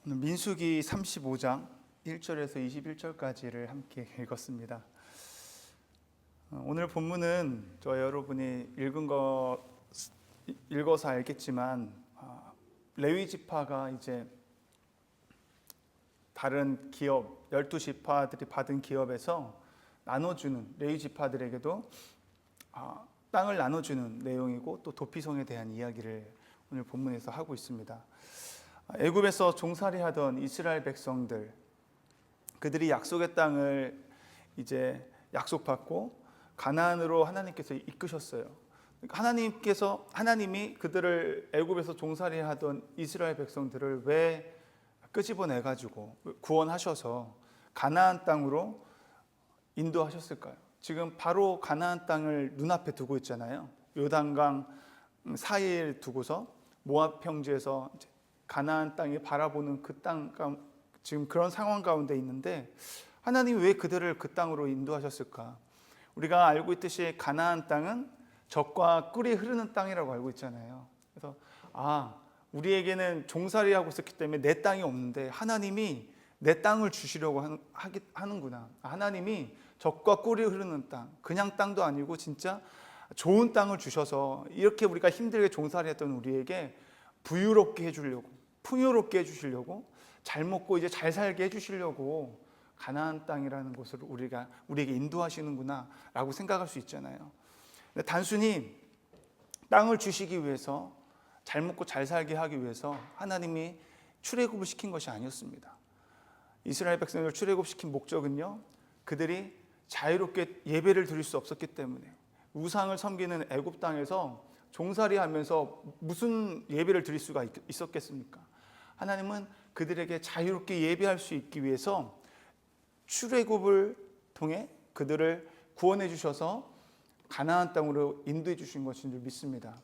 민수기 35장 1절에서 21절까지를 함께 읽었습니다. 오늘 본문은 저 여러분이 읽어서 알겠지만 레위 지파가 이제 다른 기업 12지파들이 받은 기업에서 나눠주는, 레위 지파들에게도 땅을 나눠주는 내용이고, 또 도피성에 대한 이야기를 오늘 본문에서 하고 있습니다. 애굽에서 종살이하던 이스라엘 백성들, 그들이 약속의 땅을 이제 약속받고 가나안으로 하나님께서 이끄셨어요. 하나님이 그들을 애굽에서 종살이하던 이스라엘 백성들을 왜 끄집어내 가지고 구원하셔서 가나안 땅으로 인도하셨을까요? 지금 바로 가나안 땅을 눈앞에 두고 있잖아요. 요단강 사이에 두고서 모압 평지에서 가나안 땅이 바라보는 그 땅, 지금 그런 상황 가운데 있는데 하나님이 왜 그들을 그 땅으로 인도하셨을까? 우리가 알고 있듯이 가나안 땅은 적과 꿀이 흐르는 땅이라고 알고 있잖아요. 그래서 우리에게는 종살이하고 있었기 때문에 내 땅이 없는데 하나님이 내 땅을 주시려고 하는구나. 하나님이 적과 꿀이 흐르는 땅, 그냥 땅도 아니고 진짜 좋은 땅을 주셔서 이렇게 우리가 힘들게 종살이했던 우리에게 부유롭게 해주려고, 풍요롭게 해주시려고, 잘 먹고 이제 잘 살게 해주시려고 가나안 땅이라는 곳을 우리에게 인도하시는구나 라고 생각할 수 있잖아요. 근데 단순히 땅을 주시기 위해서, 잘 먹고 잘 살게 하기 위해서 하나님이 출애굽을 시킨 것이 아니었습니다. 이스라엘 백성을 출애굽시킨 목적은요, 그들이 자유롭게 예배를 드릴 수 없었기 때문에, 우상을 섬기는 애굽 땅에서 종살이하면서 무슨 예배를 드릴 수가 있었겠습니까? 하나님은 그들에게 자유롭게 예배할 수 있기 위해서 출애굽을 통해 그들을 구원해 주셔서 가나안 땅으로 인도해 주신 것인 줄 믿습니다.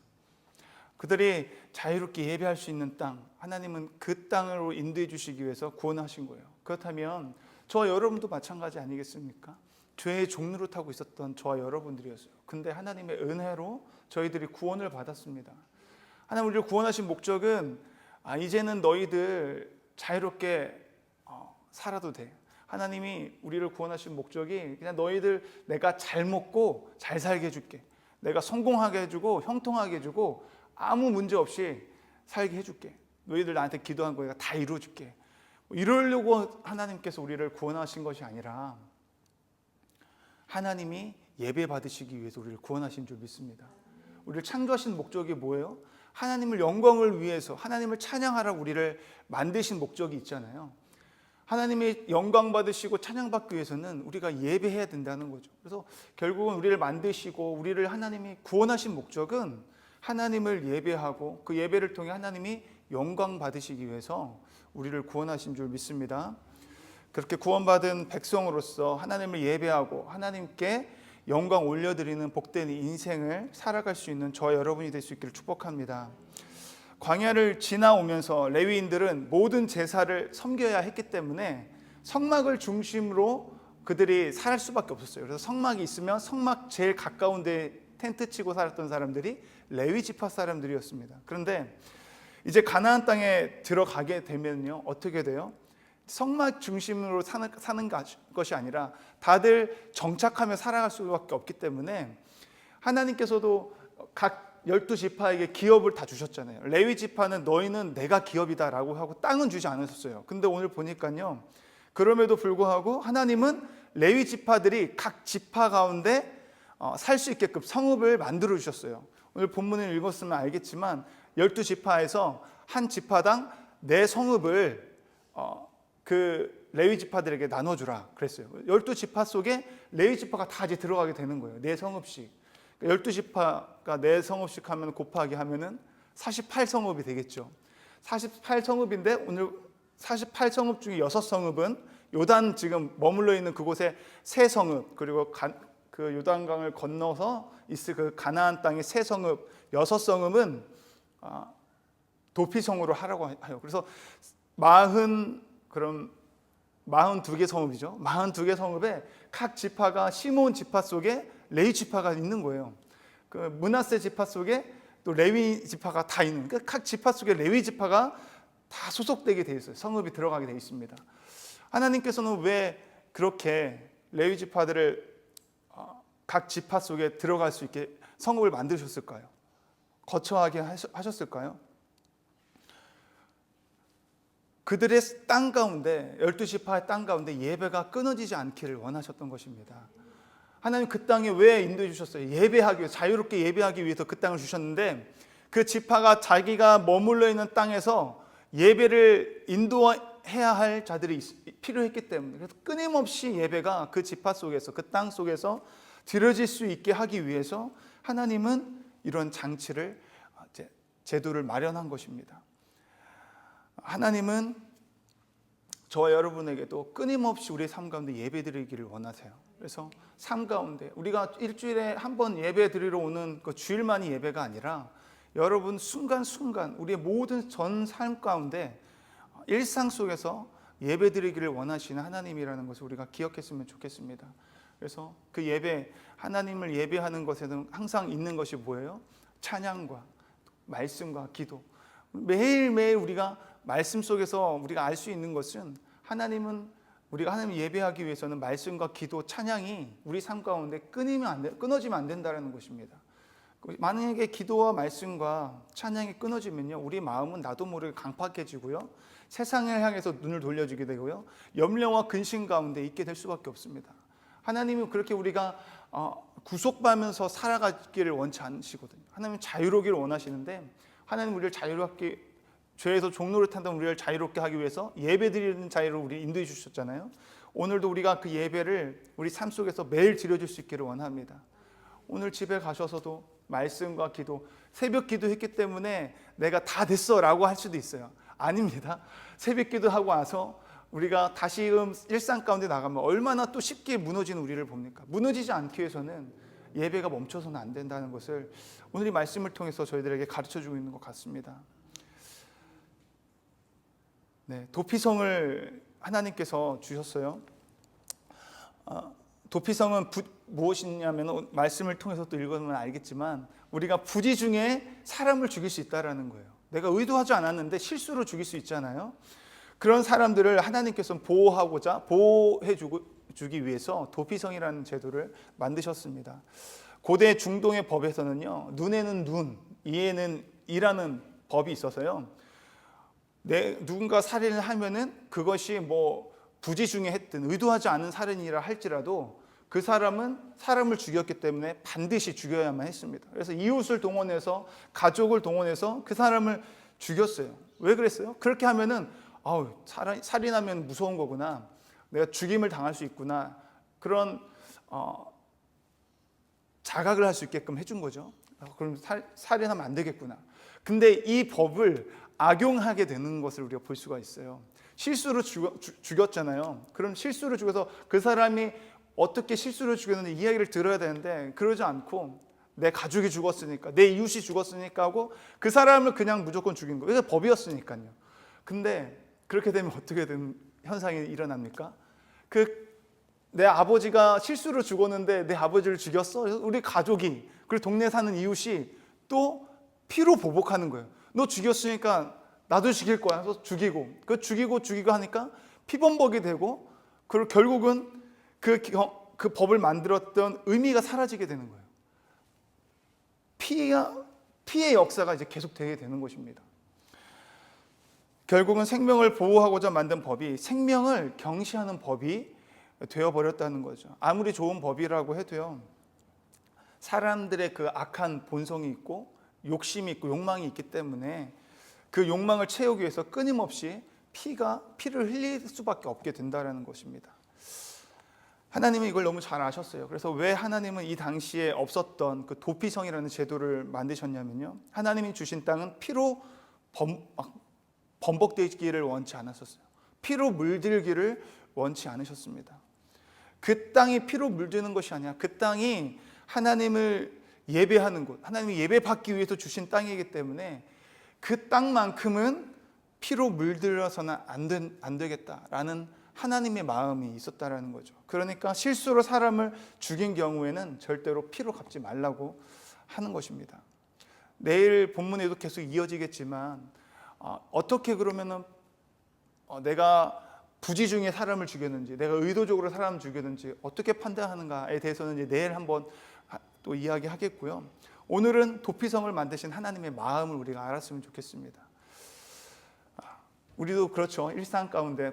그들이 자유롭게 예배할 수 있는 땅, 하나님은 그 땅으로 인도해 주시기 위해서 구원하신 거예요. 그렇다면 저와 여러분도 마찬가지 아니겠습니까? 죄의 종로를 타고 있었던 저와 여러분들이었어요. 근데 하나님의 은혜로 저희들이 구원을 받았습니다. 하나님 우리를 구원하신 목적은 이제는 너희들 자유롭게 살아도 돼. 하나님이 우리를 구원하신 목적이 그냥 너희들 내가 잘 먹고 잘 살게 해줄게. 내가 성공하게 해주고 형통하게 해주고 아무 문제 없이 살게 해줄게. 너희들 나한테 기도한 거 내가 다 이루어줄게. 이러려고 하나님께서 우리를 구원하신 것이 아니라 하나님이 예배 받으시기 위해서 우리를 구원하신 줄 믿습니다. 우리를 창조하신 목적이 뭐예요? 하나님을 영광을 위해서, 하나님을 찬양하라고 우리를 만드신 목적이 있잖아요. 하나님의 영광 받으시고 찬양받기 위해서는 우리가 예배해야 된다는 거죠. 그래서 결국은 우리를 만드시고 우리를 하나님이 구원하신 목적은 하나님을 예배하고 그 예배를 통해 하나님이 영광 받으시기 위해서 우리를 구원하신 줄 믿습니다. 그렇게 구원받은 백성으로서 하나님을 예배하고 하나님께 영광 올려드리는 복된 인생을 살아갈 수 있는 저와 여러분이 될 수 있기를 축복합니다. 광야를 지나오면서 레위인들은 모든 제사를 섬겨야 했기 때문에 성막을 중심으로 그들이 살 수밖에 없었어요. 그래서 성막이 있으면 성막 제일 가까운 데 텐트 치고 살았던 사람들이 레위 지파 사람들이었습니다. 그런데 이제 가나안 땅에 들어가게 되면요, 어떻게 돼요? 성막 중심으로 사는 것이 아니라 다들 정착하며 살아갈 수밖에 없기 때문에 하나님께서도 각 12지파에게 기업을 다 주셨잖아요. 레위 지파는 너희는 내가 기업이다 라고 하고 땅은 주지 않으셨어요. 근데 오늘 보니까요, 그럼에도 불구하고 하나님은 레위 지파들이 각 지파 가운데 살 수 있게끔 성읍을 만들어 주셨어요. 오늘 본문을 읽었으면 알겠지만 12지파에서 한 지파당 내 성읍을 그 레위 지파들에게 나눠주라 그랬어요. 12지파 속에 레위 지파가 다 이제 들어가게 되는 거예요. 네 성읍씩. 12지파가 네 성읍씩 하면 곱하기 하면은 48성읍이 되겠죠. 48성읍인데 오늘 48성읍 중에 6성읍은 요단 지금 머물러 있는 그곳에 세 성읍, 그리고 그 요단강을 건너서 있을 그 가나안 땅의 세 성읍, 6성읍은 도피성으로 하라고 해요. 그래서 42개 성읍이죠. 42개 성읍에 각 지파가 시므온 지파 속에 레위 지파가 있는 거예요. 그 므낫세 지파 속에 또 레위 지파가 다 있는, 그러니까 각 지파 속에 레위 지파가 다 소속되게 돼 있어요. 성읍이 들어가게 돼 있습니다. 하나님께서는 왜 그렇게 레위 지파들을 각 지파 속에 들어갈 수 있게 성읍을 만드셨을까요? 거처하게 하셨을까요? 그들의 땅 가운데, 12지파의 땅 가운데 예배가 끊어지지 않기를 원하셨던 것입니다. 하나님 그 땅에 왜 인도해 주셨어요? 예배하기 위해서, 자유롭게 예배하기 위해서 그 땅을 주셨는데, 그 지파가 자기가 머물러 있는 땅에서 예배를 인도해야 할 자들이 필요했기 때문에, 그래서 끊임없이 예배가 그 지파 속에서, 그 땅 속에서 드려질 수 있게 하기 위해서 하나님은 이런 장치를, 제도를 마련한 것입니다. 하나님은 저와 여러분에게도 끊임없이 우리의 삶 가운데 예배 드리기를 원하세요. 그래서 삶 가운데 우리가 일주일에 한 번 예배 드리러 오는 그 주일만이 예배가 아니라 여러분 순간순간 우리의 모든 전 삶 가운데 일상 속에서 예배 드리기를 원하시는 하나님이라는 것을 우리가 기억했으면 좋겠습니다. 그래서 그 예배, 하나님을 예배하는 것에는 항상 있는 것이 뭐예요? 찬양과 말씀과 기도. 매일매일 우리가 말씀 속에서 우리가 알 수 있는 것은 우리가 하나님 예배하기 위해서는 말씀과 기도, 찬양이 우리 삶 가운데 끊어지면 안 된다는 것입니다. 만약에 기도와 말씀과 찬양이 끊어지면요, 우리 마음은 나도 모르게 강팍해지고요, 세상을 향해서 눈을 돌려주게 되고요, 염려와 근심 가운데 있게 될 수밖에 없습니다. 하나님은 그렇게 우리가 구속받으면서 살아가기를 원치 않으시거든요. 하나님은 자유로기를 원하시는데, 하나님 우리를 자유롭게, 죄에서 종로를 탄다면 우리를 자유롭게 하기 위해서 예배 드리는 자유를 우리 인도해 주셨잖아요. 오늘도 우리가 그 예배를 우리 삶 속에서 매일 드려줄 수 있기를 원합니다. 오늘 집에 가셔서도 말씀과 기도, 새벽 기도했기 때문에 내가 다 됐어 라고 할 수도 있어요. 아닙니다. 새벽 기도하고 와서 우리가 다시금 일상 가운데 나가면 얼마나 또 쉽게 무너지는 우리를 봅니까? 무너지지 않기 위해서는 예배가 멈춰서는 안 된다는 것을 오늘 이 말씀을 통해서 저희들에게 가르쳐주고 있는 것 같습니다. 네, 도피성을 하나님께서 주셨어요. 도피성은 무엇이냐면, 말씀을 통해서 또 읽으면 알겠지만, 우리가 부지 중에 사람을 죽일 수 있다는 거예요. 내가 의도하지 않았는데 실수로 죽일 수 있잖아요. 그런 사람들을 하나님께서 보호해주기 위해서 도피성이라는 제도를 만드셨습니다. 고대 중동의 법에서는요, 눈에는 눈, 이에는 이라는 법이 있어서요, 누군가 살인을 하면은 그것이 부지 중에 했든 의도하지 않은 살인이라 할지라도 그 사람은 사람을 죽였기 때문에 반드시 죽여야만 했습니다. 그래서 이웃을 동원해서, 가족을 동원해서 그 사람을 죽였어요. 왜 그랬어요? 그렇게 하면은 살인하면 무서운 거구나, 내가 죽임을 당할 수 있구나, 그런 자각을 할 수 있게끔 해준 거죠. 그럼 살인하면 안 되겠구나. 근데 이 법을 악용하게 되는 것을 우리가 볼 수가 있어요. 실수로 죽였잖아요. 그럼 실수로 죽여서 그 사람이 어떻게 실수로 죽였는지 이야기를 들어야 되는데, 그러지 않고 내 가족이 죽었으니까, 내 이웃이 죽었으니까 하고 그 사람을 그냥 무조건 죽인 거예요. 그래서 법이었으니까요. 근데 그렇게 되면 어떻게 된 현상이 일어납니까? 내 아버지가 실수로 죽었는데 내 아버지를 죽였어? 그래서 우리 가족이, 그리고 동네에 사는 이웃이 또 피로 보복하는 거예요. 너 죽였으니까 나도 죽일 거야. 그래서 죽이고 하니까 피범벅이 되고, 그리고 결국은 그 법을 만들었던 의미가 사라지게 되는 거예요. 피의 역사가 이제 계속되게 되는 것입니다. 결국은 생명을 보호하고자 만든 법이 생명을 경시하는 법이 되어버렸다는 거죠. 아무리 좋은 법이라고 해도요, 사람들의 그 악한 본성이 있고 욕심이 있고 욕망이 있기 때문에 그 욕망을 채우기 위해서 끊임없이 피를 흘릴 수밖에 없게 된다는 것입니다. 하나님은 이걸 너무 잘 아셨어요. 그래서 왜 하나님은 이 당시에 없었던 그 도피성이라는 제도를 만드셨냐면요, 하나님이 주신 땅은 피로 범벅되기를 원치 않으셨어요. 피로 물들기를 원치 않으셨습니다. 그 땅이 피로 물드는 것이 아니라 그 땅이 하나님을 예배하는 곳, 하나님이 예배받기 위해서 주신 땅이기 때문에 그 땅만큼은 피로 물들어서는 안 되겠다라는 하나님의 마음이 있었다라는 거죠. 그러니까 실수로 사람을 죽인 경우에는 절대로 피로 갚지 말라고 하는 것입니다. 내일 본문에도 계속 이어지겠지만 어떻게 그러면은 내가 부지 중에 사람을 죽였는지, 내가 의도적으로 사람을 죽였는지 어떻게 판단하는가에 대해서는 이제 내일 한번 또 이야기하겠고요. 오늘은 도피성을 만드신 하나님의 마음을 우리가 알았으면 좋겠습니다. 우리도 그렇죠. 일상 가운데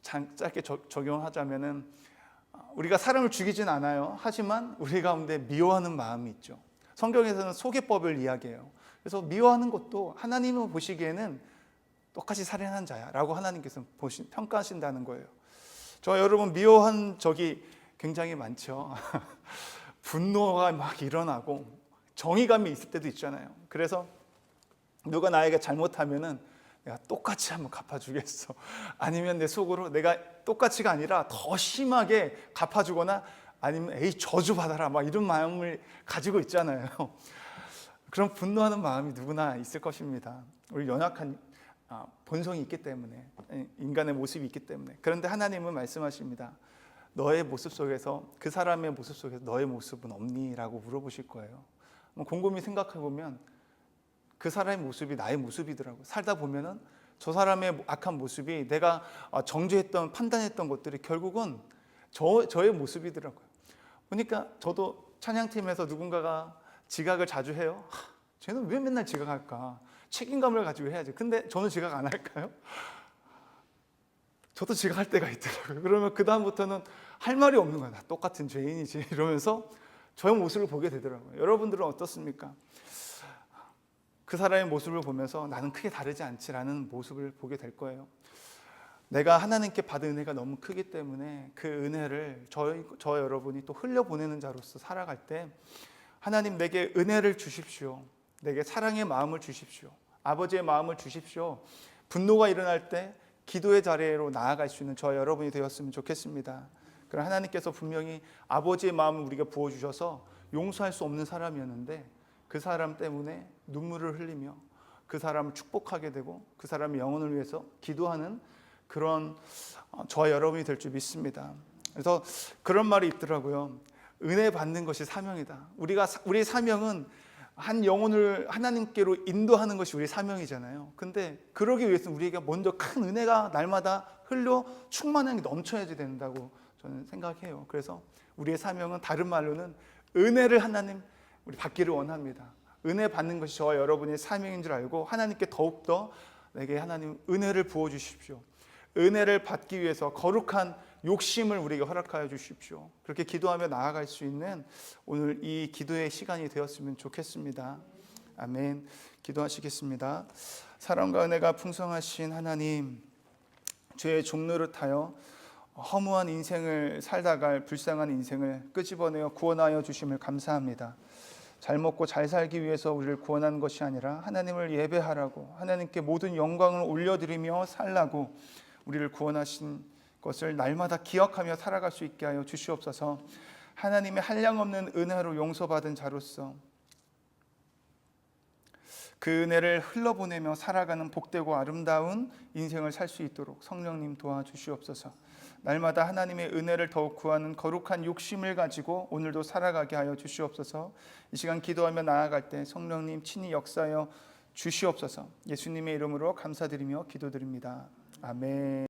짧게 적용하자면은 우리가 사람을 죽이진 않아요. 하지만 우리 가운데 미워하는 마음이 있죠. 성경에서는 소개법을 이야기해요. 그래서 미워하는 것도 하나님은 보시기에는 똑같이 살인한 자야라고 하나님께서 평가하신다는 거예요. 저 여러분 미워한 적이 굉장히 많죠. 분노가 막 일어나고 정의감이 있을 때도 있잖아요. 그래서 누가 나에게 잘못하면은 내가 똑같이 한번 갚아주겠어. 아니면 내 속으로 내가 똑같이가 아니라 더 심하게 갚아주거나 아니면 에이 저주받아라 막 이런 마음을 가지고 있잖아요. 그런 분노하는 마음이 누구나 있을 것입니다. 우리 연약한 본성이 있기 때문에, 인간의 모습이 있기 때문에. 그런데 하나님은 말씀하십니다. 너의 모습 속에서, 그 사람의 모습 속에서 너의 모습은 없니? 라고 물어보실 거예요. 곰곰이 생각해 보면 그 사람의 모습이 나의 모습이더라고요. 살다 보면은 저 사람의 악한 모습이 내가 정죄했던, 판단했던 것들이 결국은 저의 모습이더라고요. 그러니까 저도 찬양팀에서 누군가가 지각을 자주 해요. 쟤는 왜 맨날 지각할까? 책임감을 가지고 해야지. 근데 저는 지각 안 할까요? 저도 지각할 때가 있더라고요. 그러면 그 다음부터는 할 말이 없는 거야. 나 똑같은 죄인이지 이러면서 저의 모습을 보게 되더라고요. 여러분들은 어떻습니까? 그 사람의 모습을 보면서 나는 크게 다르지 않지라는 모습을 보게 될 거예요. 내가 하나님께 받은 은혜가 너무 크기 때문에 그 은혜를 저 여러분이 또 흘려보내는 자로서 살아갈 때 하나님 내게 은혜를 주십시오. 내게 사랑의 마음을 주십시오. 아버지의 마음을 주십시오. 분노가 일어날 때 기도의 자리로 나아갈 수 있는 저 여러분이 되었으면 좋겠습니다. 그럼 하나님께서 분명히 아버지의 마음을 우리가 부어주셔서 용서할 수 없는 사람이었는데 그 사람 때문에 눈물을 흘리며 그 사람을 축복하게 되고 그 사람의 영혼을 위해서 기도하는 그런 저와 여러분이 될 줄 믿습니다. 그래서 그런 말이 있더라고요. 은혜 받는 것이 사명이다. 우리의 사명은 한 영혼을 하나님께로 인도하는 것이 우리의 사명이잖아요. 근데 그러기 위해서는 우리에게 먼저 큰 은혜가 날마다 흘려 충만하게 넘쳐야 된다고 저는 생각해요. 그래서 우리의 사명은 다른 말로는 은혜를 하나님 우리 받기를 원합니다. 은혜 받는 것이 저와 여러분의 사명인 줄 알고 하나님께 더욱더 내게 하나님 은혜를 부어주십시오. 은혜를 받기 위해서 거룩한 욕심을 우리에게 허락하여 주십시오. 그렇게 기도하며 나아갈 수 있는 오늘 이 기도의 시간이 되었으면 좋겠습니다. 아멘. 기도하시겠습니다. 사랑과 은혜가 풍성하신 하나님, 죄의 종노릇하여 허무한 인생을 살다갈 불쌍한 인생을 끄집어내어 구원하여 주심을 감사합니다. 잘 먹고 잘 살기 위해서 우리를 구원한 것이 아니라 하나님을 예배하라고, 하나님께 모든 영광을 올려드리며 살라고 우리를 구원하신 것을 날마다 기억하며 살아갈 수 있게 하여 주시옵소서. 하나님의 한량없는 은혜로 용서받은 자로서 그 은혜를 흘러보내며 살아가는 복되고 아름다운 인생을 살 수 있도록 성령님 도와주시옵소서. 날마다 하나님의 은혜를 더욱 구하는 거룩한 욕심을 가지고 오늘도 살아가게 하여 주시옵소서. 이 시간 기도하며 나아갈 때 성령님 친히 역사하여 주시옵소서. 예수님의 이름으로 감사드리며 기도드립니다. 아멘.